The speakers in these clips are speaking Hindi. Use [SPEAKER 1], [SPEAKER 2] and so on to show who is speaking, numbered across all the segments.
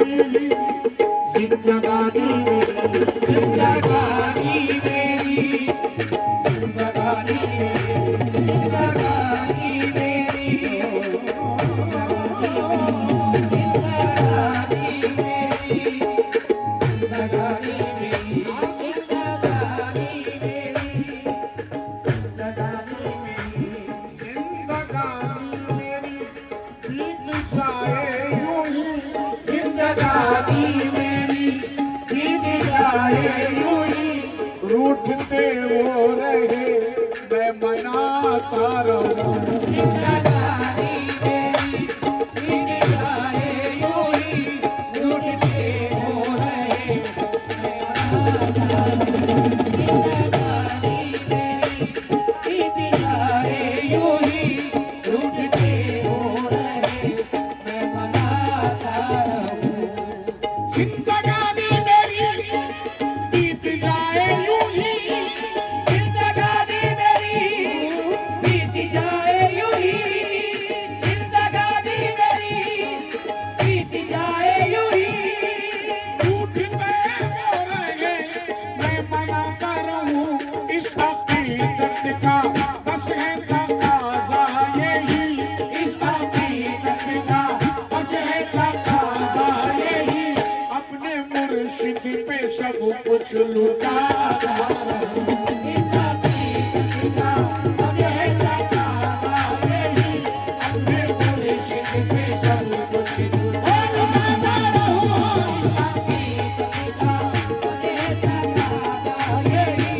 [SPEAKER 1] ही जिंदगानी मेरी, जिंदगानी मेरी, जिंदगानी मेरी, जिंदगानी मेरी, जिंदगानी मेरी, जिंदगानी मेरी, जिंदगानी मेरी, जिंदगानी मेरी, जिंदगानी मेरी बीत जाए यूं ही, जिंदगानी मेरी बीत जाए यूं ही, रूठते वो रहे मैं मनाता रहूं, जिंदगानी मेरी बीत जाए यूं ही, रूठते वो रहे मैं मनाता रहूं, जिंदगानी मेरी बीत जाए यूं ही, रूठते वो रहे मैं मनाता रहूं, जिंदगानी मेरी बीत जाए यूं ही, जिंदगानी मेरी बीत जाए यूं ही, जिंदगानी मेरी बीत जाए यूं ही, रूठते वो रहे मैं मनाता रहूं, इस हकीकत का बस है तकाज़ा यही, इस हकीकत का बस है तकाज़ा यही, अपने मुर्शिद पे सब कुछ लुटाता रहूं, इस हकीकत का बस है तकाज़ा यही, अपने मुर्शिद पे सब कुछ लुटाता रहूं, इस हकीकत का बस है तकाज़ा यही,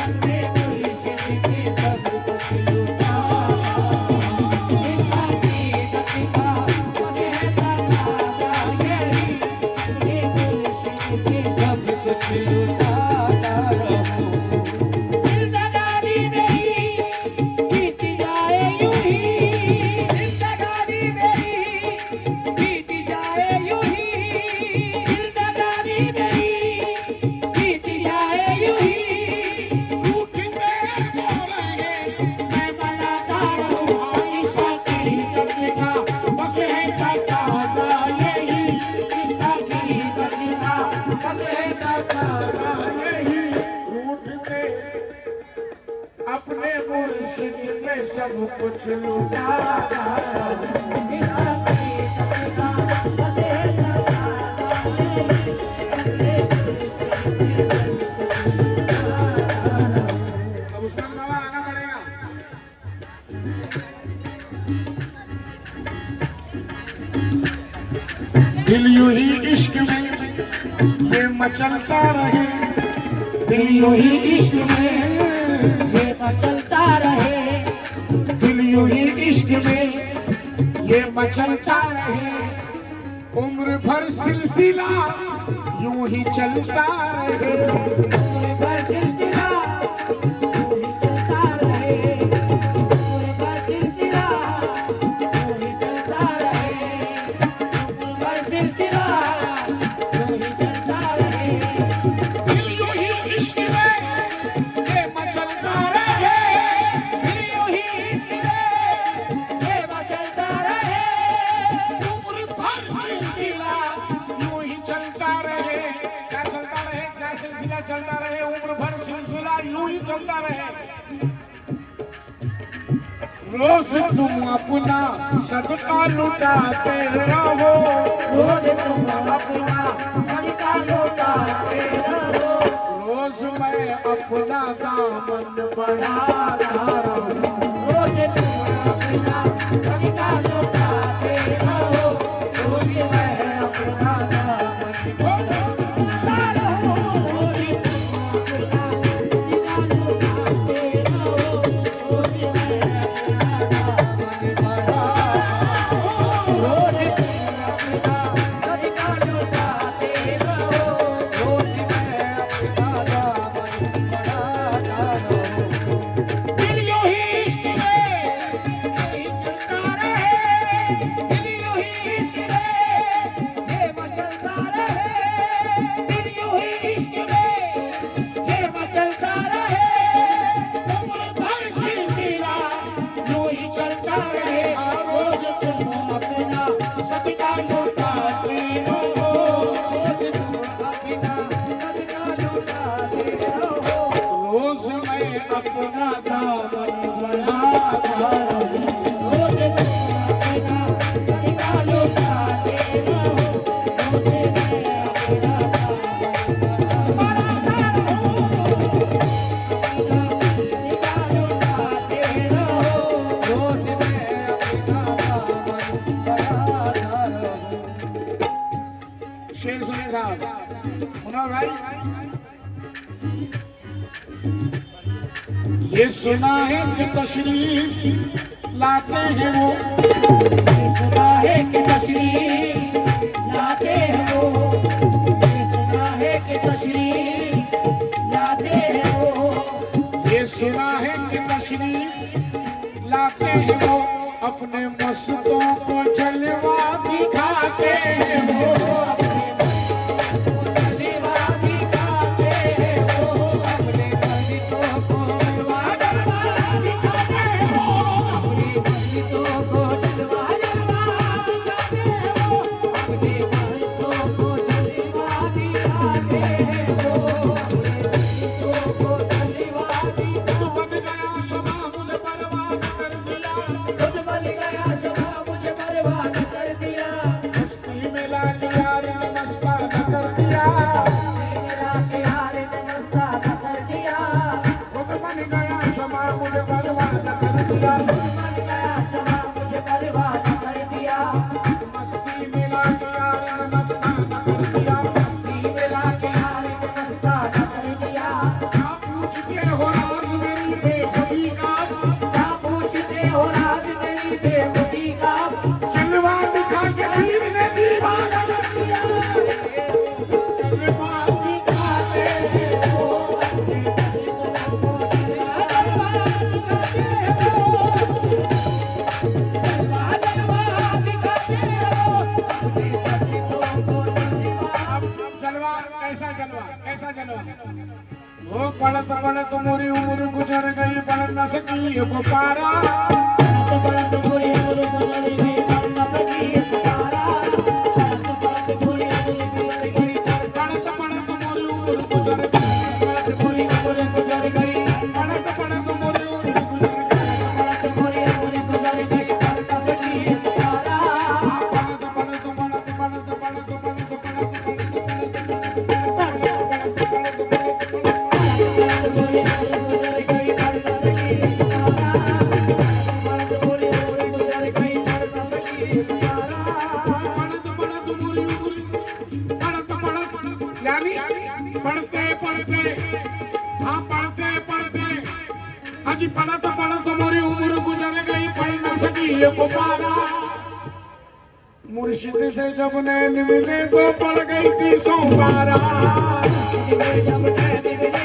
[SPEAKER 1] अपने मुर्शिद पे सब कुछ लुटाता रहूं, इस हकीकत का बस है तकाज़ा यही, अपने मुर्शिद पे सब कुछ लुटाता रहूं, जिंदगानी मेरी बीत जाए यूं ही, जिंदगानी मेरी बीत जाए यूं ही, जिंदगानी मेरी बीत जाए यूं ही, रूठते वो रहे मैं मनाता रहूं, इस हकीकत का बस है तकाज़ा यही, इस हकीकत का बस है तकाज़ा यही, रूठते अपने मुर्शिद में सब कुछ लुटाता रहूं, इस हकीकत का बस है तकाज़ा यही, अपने मुर्शिद में सब कुछ लुटाता रहूं। अब उसका नवा आना पड़ेगा। दिल यूं ही इश्क में ये मचलता रहे, दिल यूं ही इश्क में ये मचलता रहे, दिल यूं ही इश्क में ये मचलता रहे, उम्र भर सिलसिला यूं ही चलता रहे, उम्र भर सिलसिला यूं ही चलता रहे, उम्र भर सिलसिला यूं ही चलता रहे, उम्र भर सिलसिला यूं ही चलता रहे, दिल यूं ही इश्क में ये मचलता रहे, दिल यूं ही इश्क में ये मचलता रहे, उम्र भर सिलसिला यूं ही चलता रहे, क्या चलता रहे, क्या सिलसिला चलता रहे, उम्र भर सिलसिला यूं ही चलता रहे, रोज तुम अपना सदका लुटाते रहो, रोज तुम अपना सदका लुटाते रहो, रोज मैं अपना दामन बढ़ाता रहूं, रोज तुम अपना सदका लुटाते रहो, रोज मैं अपना दामन बढ़ाता रहूं, रोज तुम अपना सदका लुटाते रहो, रोज मैं अपना दामन बढ़ाता रहूं, रोज तुम अपना सदका लुटाते रहो, रोज मैं अपना दामन बढ़ाता रहूं, दिल यूं शेर सुनिए साहब, सुनो भाई। ये सुना है कि तशरीफ लाते हैं वो,
[SPEAKER 2] ये सुना है कि तशरीफ लाते हैं वो, ये सुना है कि तशरीफ लाते हैं वो,
[SPEAKER 1] ये सुना है कि तशरीफ लाते हैं वो, अपने मस्तों को जलवा दिखाते हैं वो,
[SPEAKER 2] अपने मस्तों को जलवा दिखाते हैं वो, अपने मस्तों को जलवा दिखाते हैं वो, अपने मस्तों को जलवा दिखाते हैं वो, अपने मस्तों को जलवा दिखाते हैं वो, अपने मस्तों को जलवा
[SPEAKER 1] तू बन गया शमा मुझे बर्बाद कर दिया,
[SPEAKER 2] खुद बन गया शमा मुझे बर्बाद कर दिया,
[SPEAKER 1] मस्ती में लाके यार ने मस्ताना कर दिया,
[SPEAKER 2] मेरा प्यार ने मस्ताना कर दिया,
[SPEAKER 1] खुद बन गया शमा मुझे बर्बाद कर दिया,
[SPEAKER 2] बन गया शमा मुझे बर्बाद कर दिया,
[SPEAKER 1] मस्ती में लाके यार ने मस्ताना कर दिया,
[SPEAKER 2] मस्ती में लाके यार ने मस्ताना कर दिया।
[SPEAKER 1] क्या पूछते हो राज मेरी बेखुदी का,
[SPEAKER 2] क्या पूछते हो राज मेरी बेखुदी का,
[SPEAKER 1] जलवा दिखा के पीर ने दीवाना कर दिया, जलवा
[SPEAKER 2] दिखाते हैं वो, अपने मस्तों को जलवा दिखाते हैं वो, जलवा दिखाते हैं वो, अपने मस्तों को जलवा।
[SPEAKER 1] जलवा कैसा जलवा वो पढ़त पढ़त मोरी उम्र गुजर गई, पढ़ न सकी को पारा,
[SPEAKER 2] पढ़त पूरी उम्र गुजर गई, पढ़ न सकी पुकारा, पढ़त पूरी उम्र गुजर गई,
[SPEAKER 1] पढ़त पढ़त मोरी उम्र गुजर गई,
[SPEAKER 2] पढ़त पूरी उम्र गुजर गई,
[SPEAKER 1] पढ़त पढ़त मोरी उम्र गुजर गई,
[SPEAKER 2] पढ़त पूरी उम्र गुजर गई, पढ़ न सकी पुकारा,
[SPEAKER 1] पढ़त पढ़त पढ़त पढ़त पढ़त पढ़त पढ़त यानी पढ़ते पढ़ते, हाँ पढ़ते पढ़ते, अजी पढ़त पढ़त मोरी उम्र गुजर गई, पढ़ न सकी ये पुकारा, मुर्शिद से जब नैन मिले तो पड़ गई थी 112,
[SPEAKER 2] जब नैन मिले